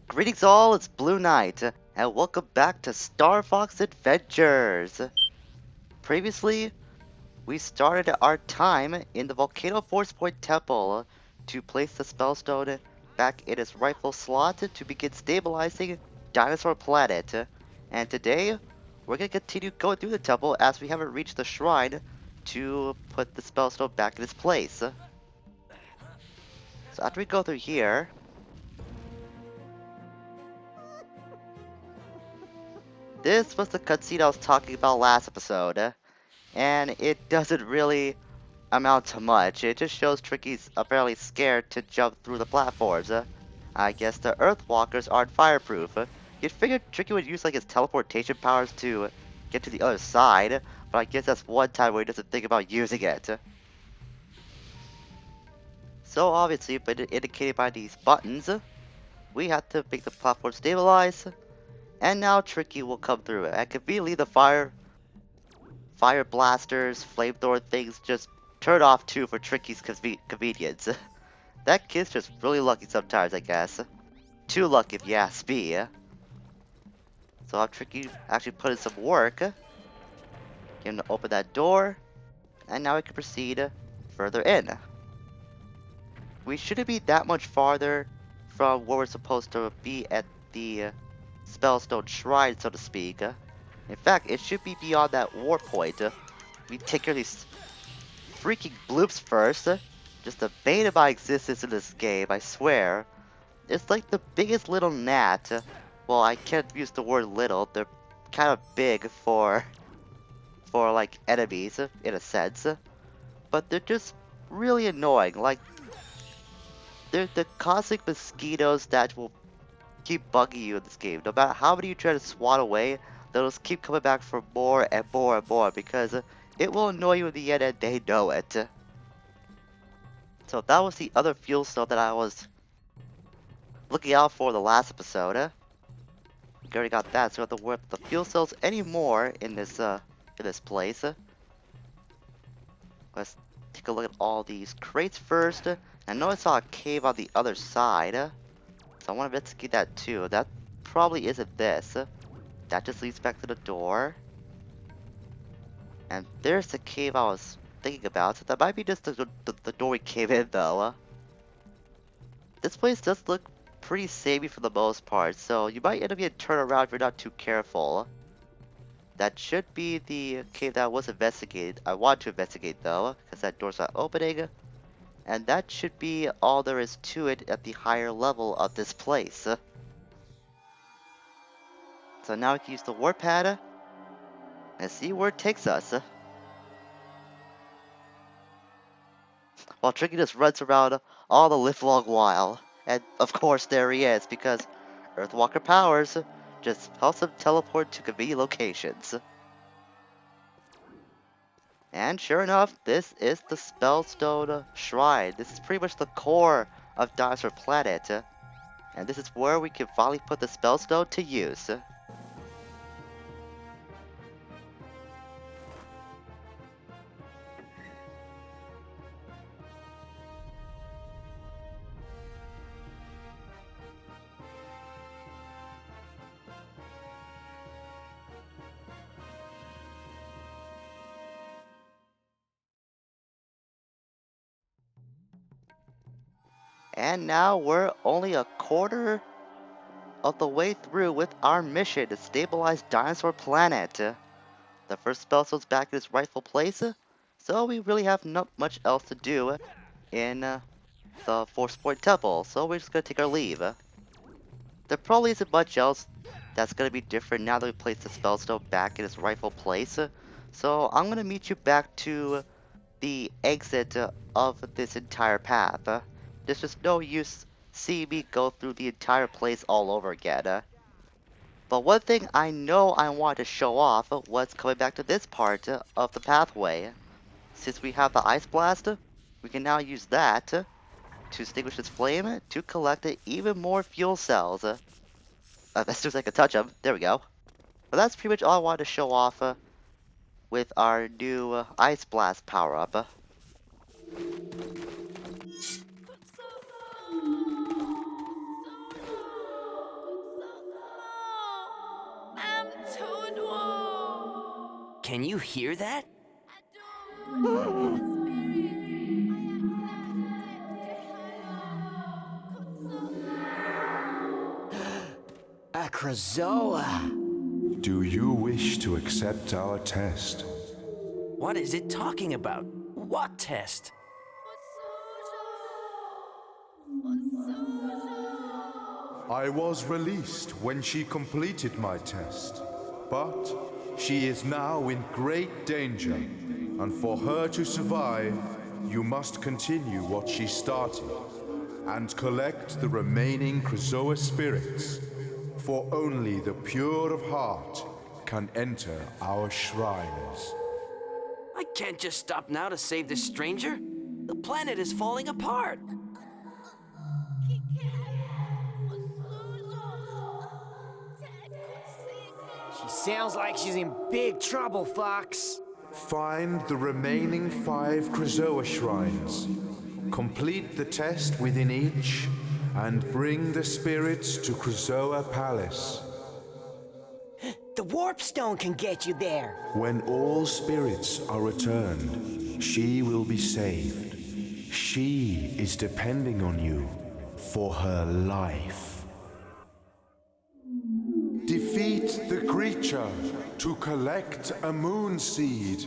Greetings all, it's Blue Knight, and welcome back to Starfox Adventures. Previously, we started our time in the Volcano Force Point Temple to place the Spellstone back in its rightful slot to begin stabilizing Dinosaur Planet. And today, we're going to continue going through the temple as we haven't reached the shrine to put the Spellstone back in its place. So after we go through here, this was the cutscene I was talking about last episode, and it doesn't really amount to much. It just shows Tricky's apparently scared to jump through the platforms. I guess the Earthwalkers aren't fireproof. You'd figure Tricky would use like his teleportation powers to get to the other side, but I guess that's one time where he doesn't think about using it. So obviously, but indicated by these buttons, we have to make the platform stabilize, and now Tricky will come through it. And conveniently, the fire blasters, flamethrower things just turn off too for Tricky's convenience. That kid's just really lucky sometimes, I guess. Too lucky if you ask me. So how Tricky actually put in some work. Get him to open that door, and now we can proceed further in. We shouldn't be that much farther from where we're supposed to be at the Spellstone Shrine, so to speak. In fact, it should be beyond that war point. We take care of these freaking bloops first. Just the bane of my existence in this game, I swear. It's like the biggest little gnat. Well, I can't use the word little. They're kind of big for like enemies in a sense, but they're just really annoying. Like they're the cosmic mosquitoes that will keep bugging you in this game. No matter how many you try to swat away, they'll just keep coming back for more and more and more because it will annoy you in the end, and they know it. So that was the other fuel cell that I was looking out for the last episode. We already got that, so we don't have to worry about the fuel cells anymore in this place. Let's take a look at all these crates first. I know I saw a cave on the other side, so I want to investigate that too. That probably isn't this. That just leads back to the door. And there's the cave I was thinking about. So that might be just the door we came in though. This place does look pretty samey for the most part, so you might end up getting turned around if you're not too careful. That should be the cave that was investigated. I want to investigate though, because that door's not opening. And that should be all there is to it at the higher level of this place. So now we can use the warpad and see where it takes us. While Tricky just runs around all the livelong while. And of course there he is, because Earthwalker powers just helps him teleport to convenient locations. And sure enough, this is the Spellstone Shrine. This is pretty much the core of Dinosaur Planet. And this is where we can finally put the Spellstone to use. And now we're only a quarter of the way through with our mission to stabilize Dinosaur Planet. The first Spellstone's back in its rightful place, so we really have not much else to do in the Force Point Temple, so we're just gonna take our leave. There probably isn't much else that's gonna be different now that we place the Spellstone back in its rightful place, so I'm gonna meet you back to the exit of this entire path. There's just no use seeing me go through the entire place all over again. But one thing I know I want to show off was coming back to this part of the pathway. Since we have the Ice Blast, we can now use that to extinguish its flame to collect even more fuel cells. As soon as I can touch them, there we go. But that's pretty much all I wanted to show off with our new Ice Blast power-up. Can you hear that? A Krazoa! Do you wish to accept our test? What is it talking about? What test? I was released when she completed my test, but she is now in great danger, and for her to survive, you must continue what she started and collect the remaining Krazoa spirits, for only the pure of heart can enter our shrines. I can't just stop now to save this stranger. The planet is falling apart. She sounds like she's in big trouble, Fox. Find the remaining 5 Krazoa shrines. Complete the test within each, and bring the spirits to Krazoa Palace. The warp stone can get you there. When all spirits are returned, she will be saved. She is depending on you for her life. Defeat the creature to collect a moon seed.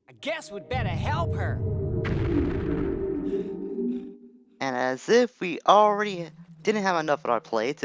I guess we'd better help her. And as if we already didn't have enough on our plate,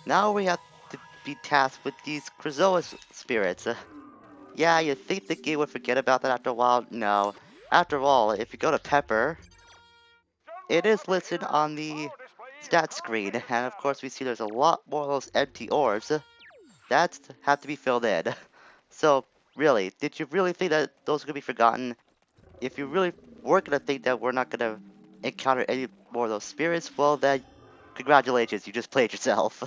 now we have to be tasked with these Krazoa spirits. Yeah, you'd think the game would forget about that after a while. No. After all, if you go to Pepper, it is listed on the stat screen, and of course we see there's a lot more of those empty orbs that have to be filled in. So, really, did you really think that those are going to be forgotten? If you really were going to think that we're not going to encounter any more of those spirits, well then, congratulations, you just played yourself.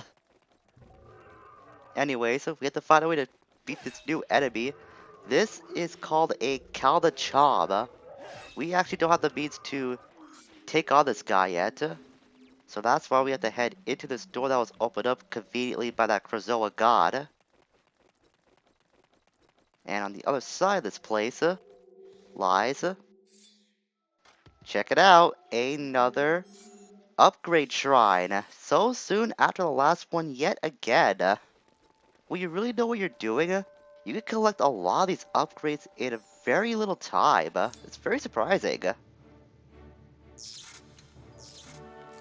Anyway, so we have to find a way to beat this new enemy. This is called a Kaldachab. We actually don't have the means to take on this guy yet. So that's why we have to head into this door that was opened up conveniently by that Krazoa god. And on the other side of this place lies, check it out, another upgrade shrine. So soon after the last one yet again. Will you really know what you're doing? You can collect a lot of these upgrades in a very little time. It's very surprising.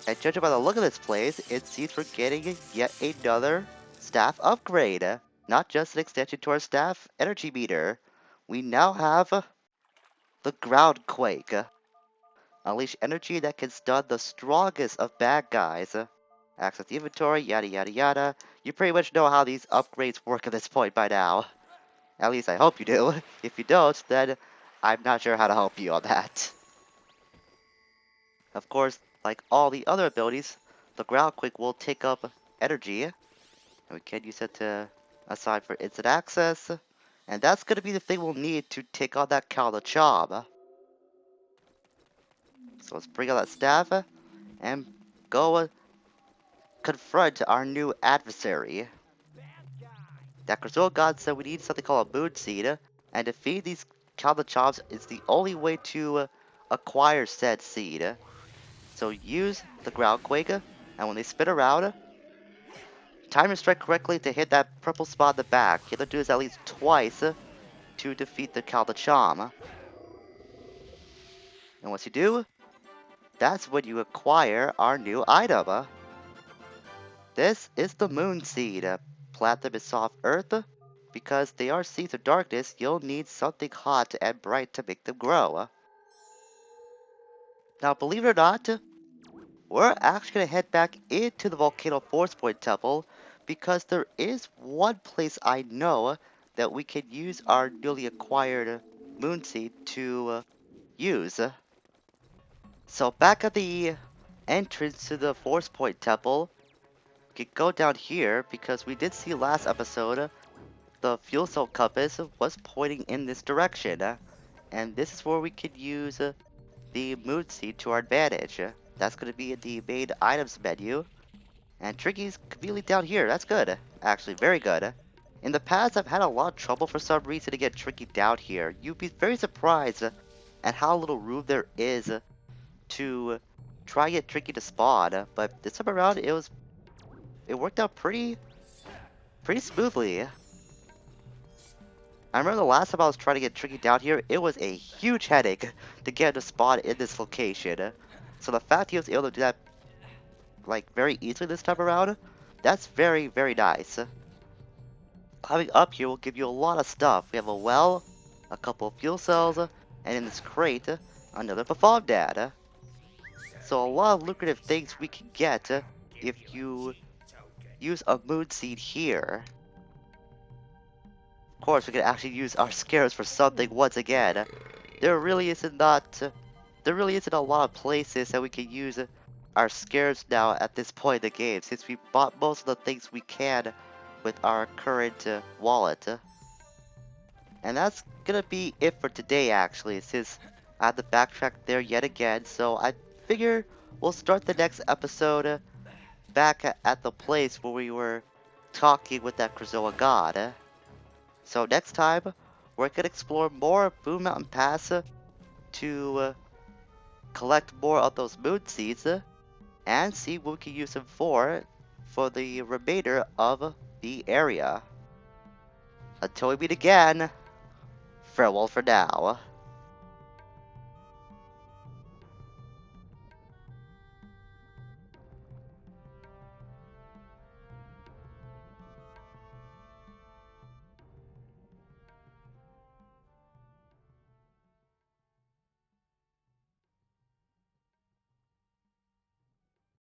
And judging by the look of this place, it seems we're getting yet another staff upgrade. Not just an extension to our staff energy meter. We now have the ground quake. Unleash energy that can stun the strongest of bad guys. Access the inventory, yada yada yada. You pretty much know how these upgrades work at this point by now. At least I hope you do. If you don't, then I'm not sure how to help you on that. Of course, like all the other abilities, the ground quake will take up energy. And we can use it to assign for instant access. And that's going to be the thing we'll need to take on that Kaldachab. So let's bring out that staff and go confront our new adversary. That Krazoa god said we need something called a moon seed, and defeating these Kaldachabs is the only way to acquire said seed. So use the ground quake, and when they spin around, time your strike correctly to hit that purple spot in the back. You have to do this at least twice to defeat the Kaldacham. And once you do, that's when you acquire our new item. This is the moon seed. Plant them in soft earth. Because they are seeds of darkness, you'll need something hot and bright to make them grow. Now, believe it or not, we're actually going to head back into the Volcano Force Point Temple because there is one place I know that we can use our newly acquired moon seed to use. So back at the entrance to the Force Point Temple, we can go down here because we did see last episode the fuel cell compass was pointing in this direction, and this is where we could use the moon seed to our advantage. That's going to be in the main items menu, and Tricky's conveniently down here. That's good, actually, very good. In the past, I've had a lot of trouble for some reason to get Tricky down here. You'd be very surprised at how little room there is to try and get Tricky to spawn. But this time around, it worked out pretty smoothly. I remember the last time I was trying to get Tricky down here, it was a huge headache to get him to spawn in this location. So the fact he was able to do that like very easily this time around, that's very, very nice. Climbing up here will give you a lot of stuff. We have a well, a couple of fuel cells, and in this crate, another perform dad. So a lot of lucrative things we can get if you use a moon seed here. Of course, we can actually use our scares for something once again. There really isn't a lot of places that we can use our scares now at this point in the game, since we bought most of the things we can with our current wallet. And that's gonna be it for today, actually, since I had to backtrack there yet again. So I figure we'll start the next episode back at the place where we were talking with that Krazoa god. So next time, we're gonna explore more Boom Mountain Pass to collect more of those moon seeds and see what we can use them for the remainder of the area. Until we meet again, farewell for now.